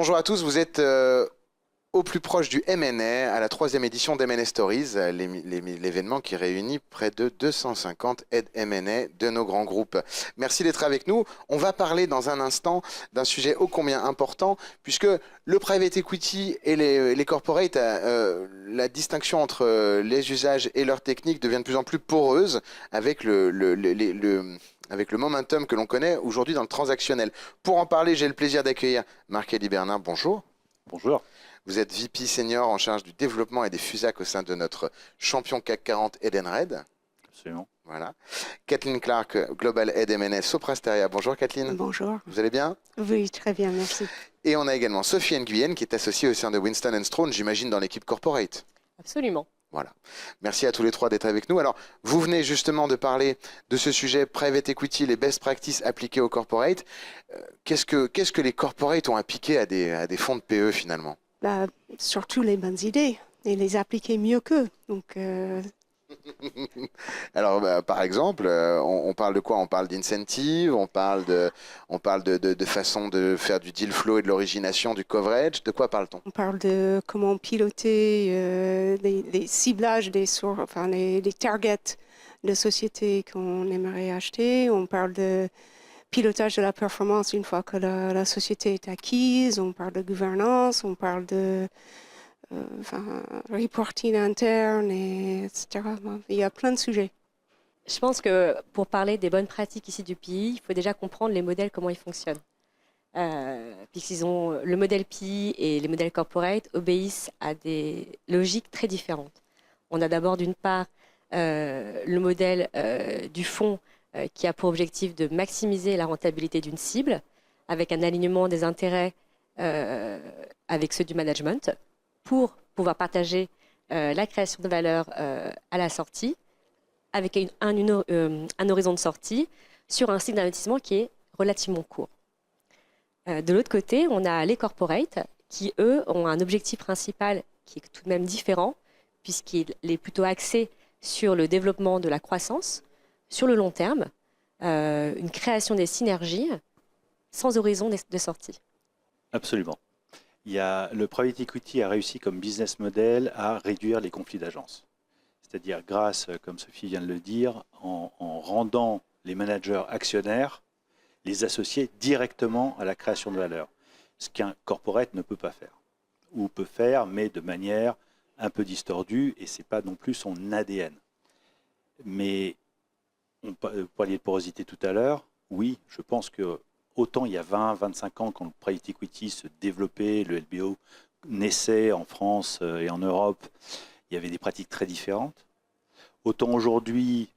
Bonjour à tous, vous êtes au plus proche du M&A, à la troisième édition d'M&A Stories, l'événement qui réunit près de 250 aides M&A de nos grands groupes. Merci d'être avec nous. On va parler dans un instant d'un sujet ô combien important, puisque le private equity et les corporates, la distinction entre les usages et leurs techniques devient de plus en plus poreuse avec avec le momentum que l'on connaît aujourd'hui dans le transactionnel. Pour en parler, j'ai le plaisir d'accueillir Marc-Élie Bernard. Bonjour. Bonjour. Vous êtes VP senior en charge du développement et des FUSAC au sein de notre champion CAC 40 Edenred. Absolument. Voilà. Kathleen Clark, Global Head M&A Soprasteria. Bonjour Kathleen. Bonjour. Vous allez bien? Oui, très bien, merci. Et on a également Sophie Nguyen qui est associée au sein de Winston & Strawn, j'imagine dans l'équipe corporate. Absolument. Voilà. Merci à tous les trois d'être avec nous. Alors, vous venez justement de parler de ce sujet private equity, les best practices appliquées aux corporates. Qu'est-ce que les corporates ont appliqué à des fonds de PE finalement? Surtout les bonnes idées et les appliquer mieux qu'eux. Donc, Alors, par exemple, on parle de quoi? On parle d'incentive, on parle de façon de faire du deal flow et de l'origination, du coverage. De quoi parle-t-on? on parle de comment piloter les ciblages les targets de sociétés qu'on aimerait acheter. On parle de pilotage de la performance une fois que la société est acquise. On parle de gouvernance, on parle de reporting interne, etc. Il y a plein de sujets. Je pense que pour parler des bonnes pratiques ici du PI, il faut déjà comprendre les modèles, comment ils fonctionnent. Puisqu'ils ont le modèle PI et les modèles corporate obéissent à des logiques très différentes. On a d'abord d'une part le modèle du fonds qui a pour objectif de maximiser la rentabilité d'une cible avec un alignement des intérêts avec ceux du management pour pouvoir partager la création de valeur à la sortie avec un horizon de sortie sur un cycle d'investissement qui est relativement court. De l'autre côté, on a les corporates qui, eux, ont un objectif principal qui est tout de même différent puisqu'il est plutôt axé sur le développement de la croissance sur le long terme, une création des synergies sans horizon de sortie. Absolument. Le private equity a réussi comme business model à réduire les conflits d'agence. C'est-à-dire grâce, comme Sophie vient de le dire, en rendant les managers actionnaires, les associer directement à la création de valeur. Ce qu'un corporate ne peut pas faire. Ou peut faire, mais de manière un peu distordue, et ce n'est pas non plus son ADN. Mais on parlait de porosité tout à l'heure. Oui, je pense que autant il y a 20, 25 ans, quand le private equity se développait, le LBO naissait en France et en Europe, il y avait des pratiques très différentes. Autant aujourd'hui,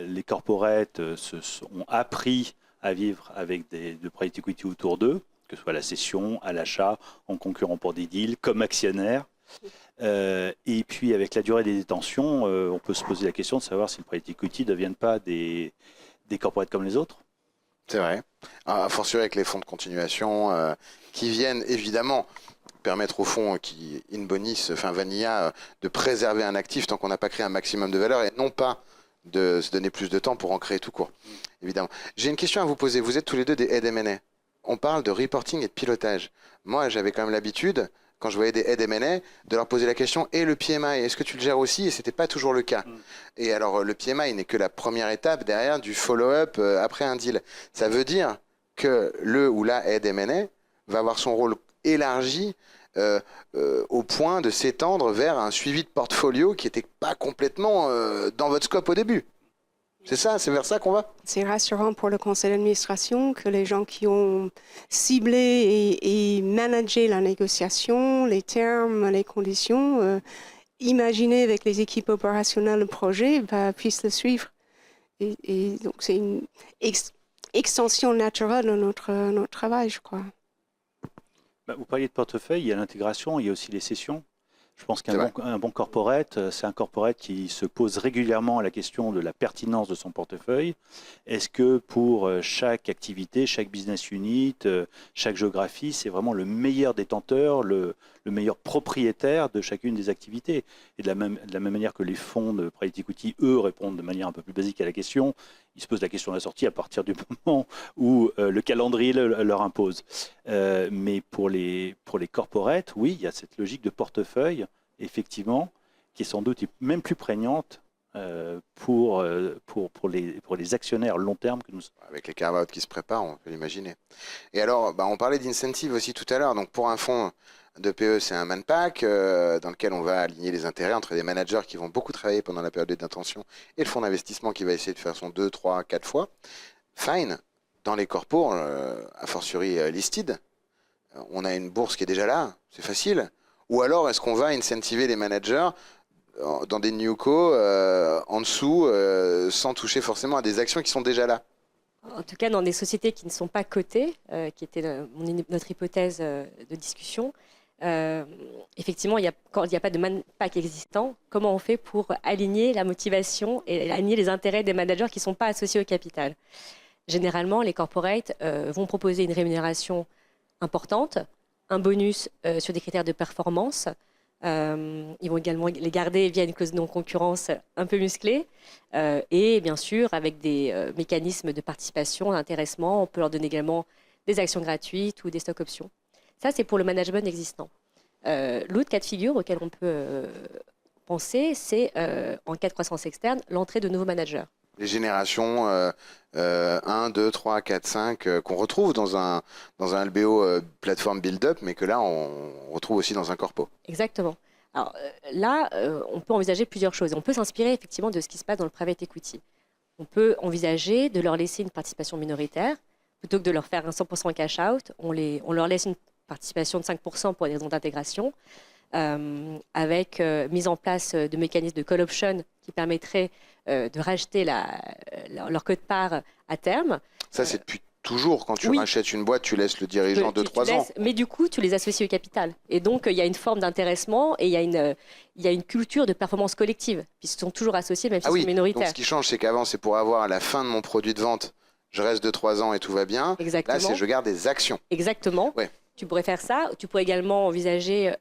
les corporates ont appris à vivre avec de private equity autour d'eux, que ce soit à la cession, à l'achat, en concurrent pour des deals, comme actionnaire. Et puis avec la durée des détentions, on peut se poser la question de savoir si le private equity ne devienne pas des corporates comme les autres. C'est vrai. A fortiori avec les fonds de continuation qui viennent évidemment permettre aux fonds qui in bonis, vanilla, de préserver un actif tant qu'on n'a pas créé un maximum de valeur et non pas de se donner plus de temps pour en créer tout court. Évidemment. J'ai une question à vous poser. Vous êtes tous les deux des head M&A. On parle de reporting et de pilotage. Moi, j'avais quand même l'habitude, quand je voyais des head M&A, de leur poser la question et le PMI, est-ce que tu le gères aussi? Et c'était pas toujours le cas. Et alors, le PMI n'est que la première étape derrière du follow-up après un deal. Ça veut dire que le ou la head M&A va avoir son rôle élargi au point de s'étendre vers un suivi de portfolio qui n'était pas complètement dans votre scope au début. C'est ça, c'est vers ça qu'on va? C'est rassurant pour le conseil d'administration que les gens qui ont ciblé et managé la négociation, les termes, les conditions, imaginé avec les équipes opérationnelles le projet, puissent le suivre. Et donc c'est une extension naturelle de notre travail, je crois. Vous parliez de portefeuille, il y a l'intégration, il y a aussi les cessions. Je pense qu'un bon corporate, c'est un corporate qui se pose régulièrement la question de la pertinence de son portefeuille. Est-ce que pour chaque activité, chaque business unit, chaque géographie, c'est vraiment le meilleur détenteur, le meilleur propriétaire de chacune des activités? Et de la même manière que les fonds de private equity, eux, répondent de manière un peu plus basique à la question, ils se posent la question de la sortie à partir du moment où le calendrier leur impose. Mais pour les corporates, oui, il y a cette logique de portefeuille, effectivement, qui est sans doute même plus prégnante pour les actionnaires long terme que nous sommes. Avec les carve-out qui se préparent, on peut l'imaginer. Et alors, on parlait d'incentive aussi tout à l'heure. Donc, pour un fonds de PE, c'est un man-pack dans lequel on va aligner les intérêts entre des managers qui vont beaucoup travailler pendant la période d'intention et le fonds d'investissement qui va essayer de faire son 2, 3, 4 fois. Fine, dans les corpos, a fortiori listed, on a une bourse qui est déjà là, c'est facile. Ou alors, est-ce qu'on va incentiver les managers dans des newco en dessous, sans toucher forcément à des actions qui sont déjà là? En tout cas, dans des sociétés qui ne sont pas cotées, qui était notre hypothèse de discussion, effectivement, quand il n'y a pas de man-pack existant, comment on fait pour aligner la motivation et aligner les intérêts des managers qui ne sont pas associés au capital? Généralement, les corporates vont proposer une rémunération importante, un bonus sur des critères de performance. Ils vont également les garder via une clause de non-concurrence un peu musclée et bien sûr avec des mécanismes de participation, d'intéressement. On peut leur donner également des actions gratuites ou des stock options. Ça, c'est pour le management existant. L'autre cas de figure auquel on peut penser, c'est en cas de croissance externe, l'entrée de nouveaux managers. Les générations 1, 2, 3, 4, 5 qu'on retrouve dans un LBO plateforme build-up, mais que là, on retrouve aussi dans un corpo. Exactement. Alors là, on peut envisager plusieurs choses. On peut s'inspirer effectivement de ce qui se passe dans le private equity. On peut envisager de leur laisser une participation minoritaire. Plutôt que de leur faire un 100% cash-out, on leur laisse une participation de 5% pour des raisons d'intégration, avec mise en place de mécanismes de call option qui permettraient de racheter leur quote-part à terme. Ça, c'est depuis toujours. Quand tu oui. rachètes une boîte, tu laisses le dirigeant 2-3 ans. Mais du coup, tu les associes au capital. Et donc, il y a une forme d'intéressement et il y a une culture de performance collective, puisqu'ils sont toujours associés, même s'ils sont minoritaires. Donc, ce qui change, c'est qu'avant, c'est pour avoir à la fin de mon produit de vente, je reste 2-3 ans et tout va bien. Exactement. Là, c'est je garde des actions. Exactement. Ouais. Tu pourrais faire ça. Tu pourrais également envisager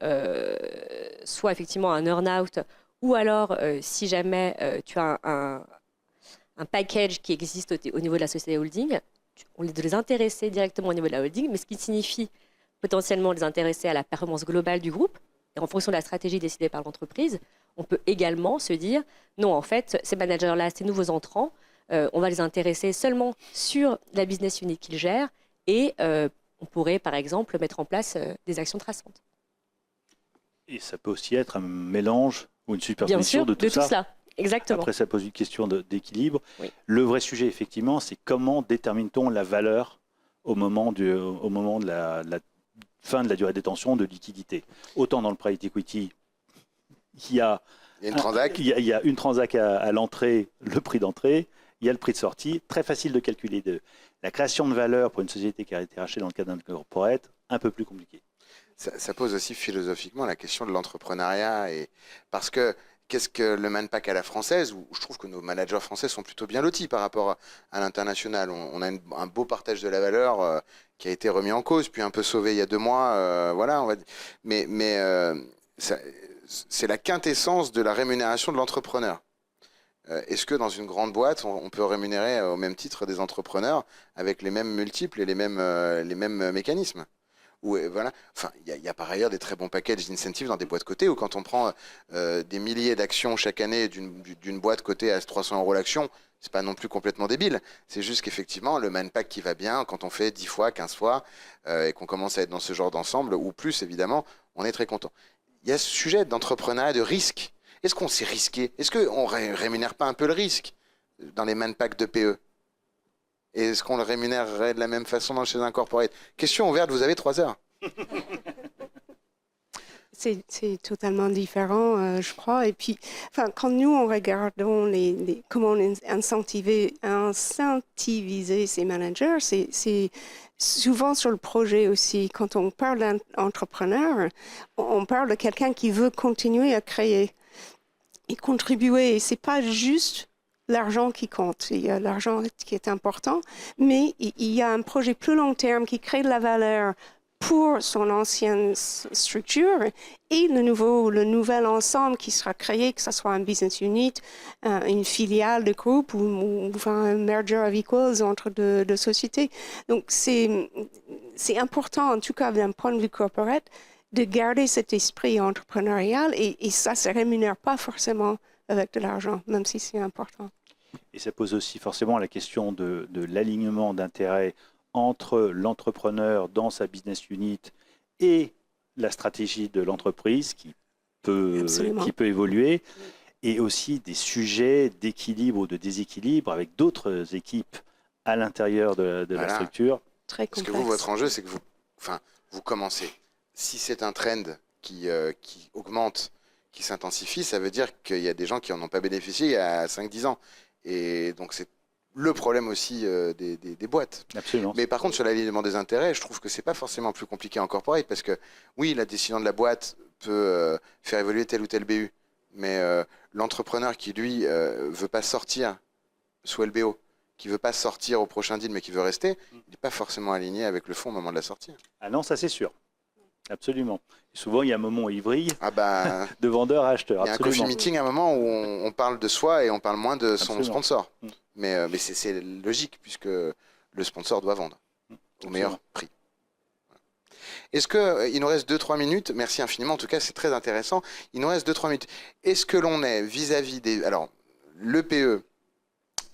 soit effectivement un earn-out ou alors, si jamais tu as un package qui existe au niveau de la société holding, de les intéresser directement au niveau de la holding, mais ce qui signifie potentiellement les intéresser à la performance globale du groupe. Et en fonction de la stratégie décidée par l'entreprise, on peut également se dire, non, en fait, ces managers-là, ces nouveaux entrants, on va les intéresser seulement sur la business unit qu'ils gèrent et on pourrait, par exemple, mettre en place des actions traçantes. Et ça peut aussi être un mélange ou une superposition de tout ça. Exactement. Après, ça pose une question d'équilibre. Oui. Le vrai sujet, effectivement, c'est comment détermine-t-on la valeur au moment de la fin de la durée de détention de liquidité. Autant dans le private equity, il y a une transac à l'entrée, le prix d'entrée, il y a le prix de sortie, très facile de calculer. La création de valeur pour une société qui a été rachetée dans le cadre d'un corporate, un peu plus compliqué. Ça pose aussi philosophiquement la question de l'entrepreneuriat. Parce que qu'est-ce que le man-pack à la française, où je trouve que nos managers français sont plutôt bien lotis par rapport à l'international. On a un beau partage de la valeur qui a été remis en cause, puis un peu sauvé il y a 2 mois. Voilà, on va dire. Mais c'est la quintessence de la rémunération de l'entrepreneur. Est-ce que dans une grande boîte, on peut rémunérer au même titre des entrepreneurs avec les mêmes multiples et les mêmes mécanismes? Voilà. Enfin, il y a par ailleurs des très bons packages d'incentives dans des boîtes cotées où quand on prend des milliers d'actions chaque année d'une boîte cotée à 300 € l'action, c'est pas non plus complètement débile. C'est juste qu'effectivement, le man-pack qui va bien, quand on fait 10 fois, 15 fois, et qu'on commence à être dans ce genre d'ensemble, ou plus évidemment, on est très content. Il y a ce sujet d'entrepreneuriat, de risque. Est-ce qu'on s'est risqué? Est-ce qu'on ne rémunère pas un peu le risque dans les man-packs de PE? Et est-ce qu'on le rémunérerait de la même façon chez un corporate? Question ouverte, vous avez 3 heures. C'est totalement différent, je crois. Et puis, quand nous, on regarde comment incentiviser ces managers, c'est souvent sur le projet aussi. Quand on parle d'entrepreneur, on parle de quelqu'un qui veut continuer à créer et contribuer. Et ce n'est pas juste l'argent qui compte. Il y a l'argent qui est important, mais il y a un projet plus long terme qui crée de la valeur pour son ancienne structure et le nouvel ensemble qui sera créé, que ce soit un business unit, une filiale de groupe ou un merger of equals entre deux sociétés. Donc, c'est important, en tout cas d'un point de vue corporate, de garder cet esprit entrepreneurial et ça ne se rémunère pas forcément avec de l'argent, même si c'est important. Et ça pose aussi forcément la question de l'alignement d'intérêts entre l'entrepreneur dans sa business unit et la stratégie de l'entreprise qui peut évoluer, et aussi des sujets d'équilibre ou de déséquilibre avec d'autres équipes à l'intérieur de la structure. Très complexe. Parce que vous, votre enjeu, c'est que vous commencez. Si c'est un trend qui augmente, qui s'intensifie, ça veut dire qu'il y a des gens qui n'en ont pas bénéficié il y a 5-10 ans. Et donc, c'est le problème aussi des boîtes. Absolument. Mais par contre, sur l'alignement des intérêts, je trouve que c'est pas forcément plus compliqué en corporate parce que oui, la décision de la boîte peut faire évoluer tel ou tel BU, mais l'entrepreneur qui lui veut pas sortir sous LBO, qui veut pas sortir au prochain deal mais qui veut rester, il n'est pas forcément aligné avec le fonds au moment de la sortie. Ah non, ça c'est sûr. Absolument. Et souvent, il y a un moment où il vrille de vendeur à acheteur. Il y a un coffee meeting à un moment où on parle de soi et on parle moins de son sponsor. Mais c'est logique puisque le sponsor doit vendre au meilleur prix. Est-ce qu'il nous reste 2-3 minutes? Merci infiniment, en tout cas c'est très intéressant. Il nous reste 2-3 minutes. Est-ce que l'on est vis-à-vis des... Alors, l'EPE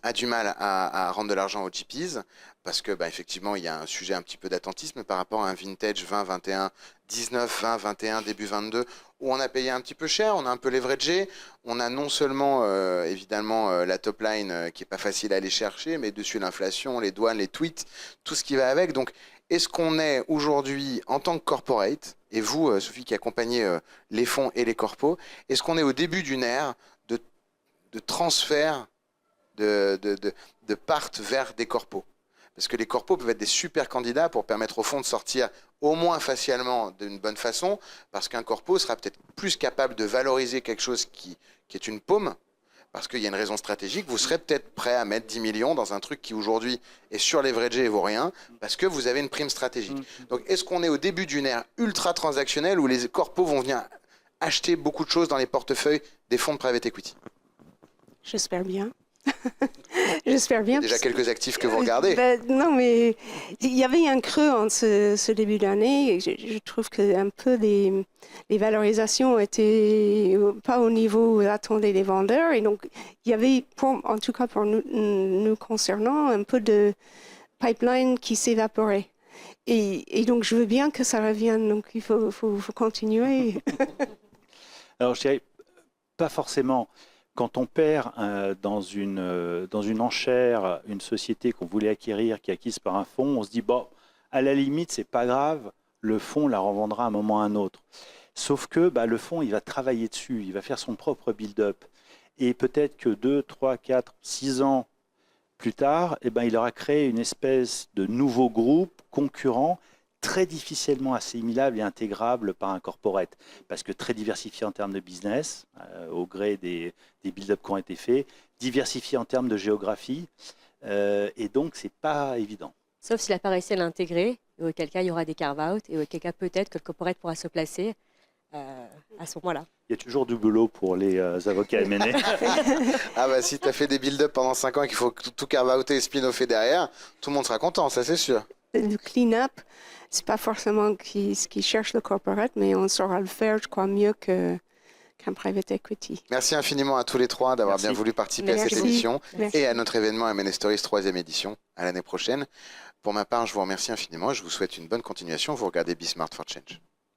a du mal à rendre de l'argent aux GPs parce que effectivement il y a un sujet un petit peu d'attentisme par rapport à un vintage 20, 21, 19, 20, 21, début 22 où on a payé un petit peu cher, on a un peu leveragé, on a non seulement évidemment la top line qui est pas facile à aller chercher, mais dessus l'inflation, les douanes, les tweets, tout ce qui va avec. Donc est-ce qu'on est aujourd'hui en tant que corporate, et vous Sophie qui accompagnez les fonds et les corpos, est-ce qu'on est au début d'une ère de transfert de part vers des corpos? Parce que les corpos peuvent être des super candidats pour permettre au fonds de sortir au moins facialement d'une bonne façon, parce qu'un corpo sera peut-être plus capable de valoriser quelque chose qui est une paume, parce qu'il y a une raison stratégique, vous serez peut-être prêt à mettre 10 millions dans un truc qui aujourd'hui est surleveragé et vaut rien, parce que vous avez une prime stratégique. Donc est-ce qu'on est au début d'une ère ultra transactionnelle où les corpos vont venir acheter beaucoup de choses dans les portefeuilles des fonds de private equity? J'espère bien. J'espère bien. Il y a déjà quelques actifs que vous regardez. Non, mais il y avait un creux en ce début d'année. Je trouve que un peu les valorisations étaient pas au niveau où attendaient les vendeurs. Et donc, il y avait, en tout cas pour nous concernant, un peu de pipeline qui s'évaporait. Et donc, je veux bien que ça revienne. Donc, il faut continuer. Alors, je dirais pas forcément. Quand on perd dans une enchère une société qu'on voulait acquérir, qui est acquise par un fonds, on se dit, bon, à la limite, c'est pas grave, le fonds la revendra à un moment ou à un autre. Sauf que le fonds, il va travailler dessus, il va faire son propre build-up. Et peut-être que 2, 3, 4, 6 ans plus tard, il aura créé une espèce de nouveau groupe concurrent très difficilement assimilable et intégrable par un corporate, parce que très diversifié en termes de business, au gré des build-up qui ont été faits, diversifié en termes de géographie, et donc c'est pas évident. Sauf s'il n'a pas réussi à l'intégrer, et auquel cas il y aura des carve-out, et auquel cas peut-être que le corporate pourra se placer à ce moment-là. Il y a toujours du boulot pour les avocats M&A. Ah si tu as fait des build-up pendant 5 ans et qu'il faut tout carve-outer et spin-offer derrière, tout le monde sera content, ça c'est sûr. Le clean-up, c'est pas forcément ce qui cherche le corporate, mais on saura le faire, je crois, mieux qu'un private equity. Merci infiniment à tous les trois d'avoir bien voulu participer à cette émission et à notre événement M&A Stories 3e édition à l'année prochaine. Pour ma part, je vous remercie infiniment et je vous souhaite une bonne continuation. Vous regardez Be Smart for Change.